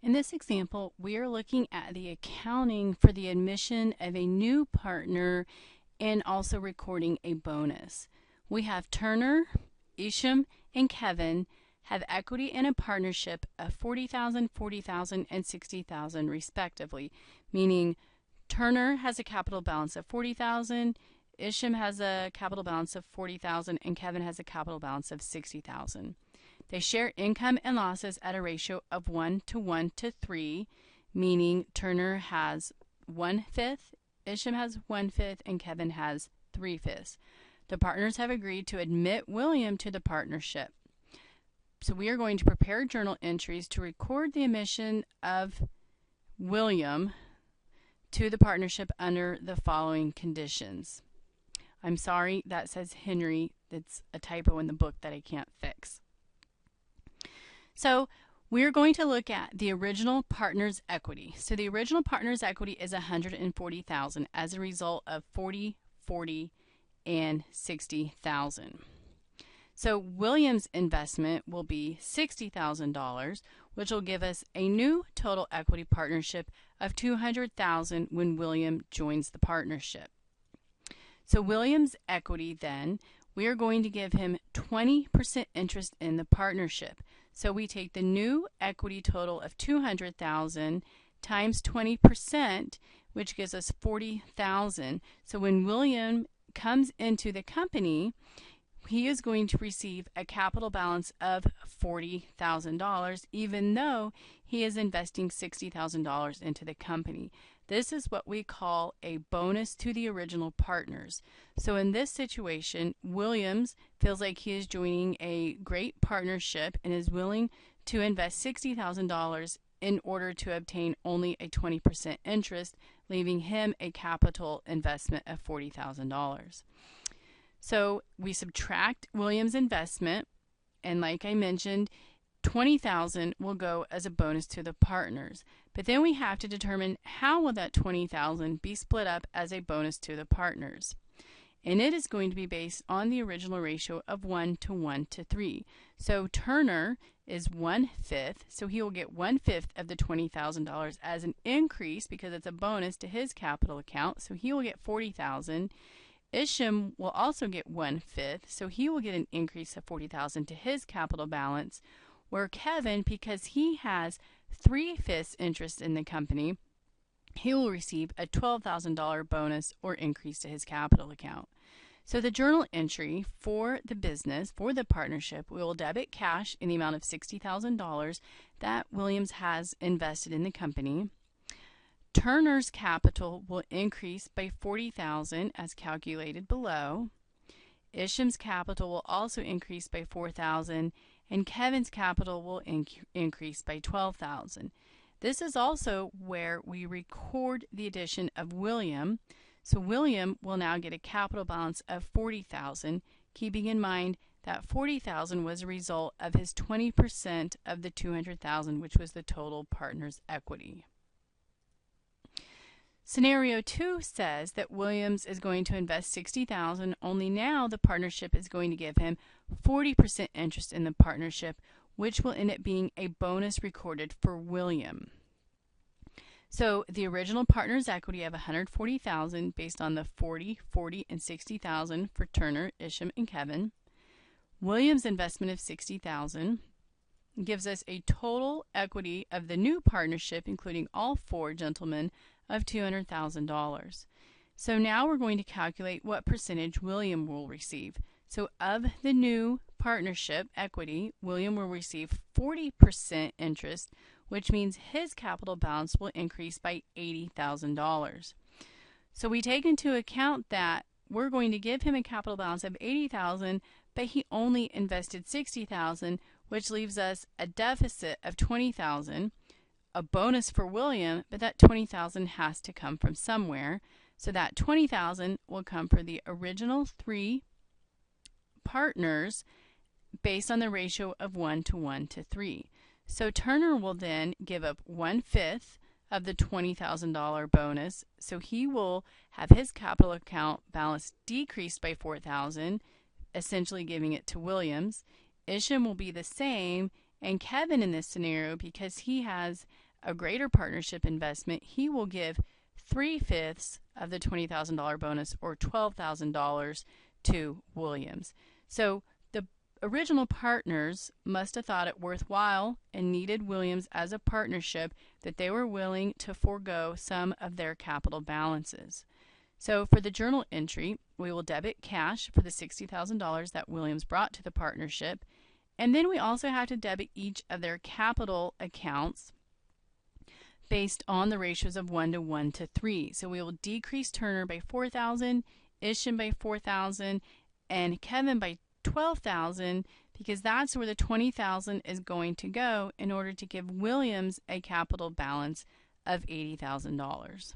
In this example, we are looking at the accounting for the admission of a new partner and also recording a bonus. We have Turner, Isham, and Kevin have equity in a partnership of $40,000, $40,000, and $60,000 respectively, meaning Turner has a capital balance of $40,000, Isham has a capital balance of $40,000, and Kevin has a capital balance of $60,000. They share income and losses at a ratio of 1 to 1 to 3, meaning Turner has 1/5, Isham has 1/5, and Kevin has 3/5. The partners have agreed to admit William to the partnership. So we are going to prepare journal entries to record the admission of William to the partnership under the following conditions. I'm sorry, that says Henry. That's a typo in the book that I can't fix. So we're going to look at the original partner's equity. So the original partner's equity is $140,000 as a result of 40, 40, and $60,000. So William's investment will be $60,000, which will give us a new total equity partnership of $200,000 when William joins the partnership. So William's equity then, we are going to give him 20% interest in the partnership. So we take the new equity total of $200,000 times 20%, which gives us $40,000. So when William comes into the company, he is going to receive a capital balance of $40,000, even though he is investing $60,000 into the company. This is what we call a bonus to the original partners. So in this situation, Williams feels like he is joining a great partnership and is willing to invest $60,000 in order to obtain only a 20% interest, leaving him a capital investment of $40,000. So we subtract William's investment, and like I mentioned, $20,000 will go as a bonus to the partners. But then we have to determine how will that $20,000 be split up as a bonus to the partners. And it is going to be based on the original ratio of 1 to 1 to 3. So Turner is 1/5, so he will get 1/5 of the $20,000 as an increase because it's a bonus to his capital account, so he will get $40,000. Isham will also get 1/5, so he will get an increase of $40,000 to his capital balance, where Kevin, because he has 3/5 interest in the company, he will receive a $12,000 bonus or increase to his capital account. So the journal entry for the business, for the partnership, we will debit cash in the amount of $60,000 that Williams has invested in the company. Turner's capital will increase by $40,000 as calculated below. Isham's capital will also increase by $4,000, and Kevin's capital will increase by $12,000. This is also where we record the addition of William. So William will now get a capital balance of $40,000, keeping in mind that $40,000 was a result of his 20% of the $200,000, which was the total partner's equity. Scenario 2 says that Williams is going to invest $60,000, only now the partnership is going to give him 40% interest in the partnership, which will end up being a bonus recorded for William. So the original partner's equity of $140,000 based on the 40, 40, and $60,000 for Turner, Isham, and Kevin. Williams' investment of $60,000 gives us a total equity of the new partnership, including all four gentlemen, of $200,000. So now we're going to calculate what percentage William will receive. So of the new partnership equity, William will receive 40% interest, which means his capital balance will increase by $80,000. So we take into account that we're going to give him a capital balance of $80,000, but he only invested $60,000, which leaves us a deficit of $20,000. A bonus for William, but that $20,000 has to come from somewhere. So that $20,000 will come for the original three partners based on the ratio of 1 to 1 to 3. So Turner will then give up 1/5 of the $20,000 bonus. So he will have his capital account balance decreased by $4,000, essentially giving it to Williams. Isham will be the same, and Kevin in this scenario, because he has a greater partnership investment, he will give 3/5 of the $20,000 bonus, or $12,000, to Williams. So the original partners must have thought it worthwhile and needed Williams as a partnership, that they were willing to forego some of their capital balances. So for the journal entry, we will debit cash for the $60,000 that Williams brought to the partnership, and then we also have to debit each of their capital accounts based on the ratios of 1 to 1 to 3. So we will decrease Turner by $4,000, Isham by $4,000, and Kevin by $12,000, because that's where the $20,000 is going to go in order to give Williams a capital balance of $80,000.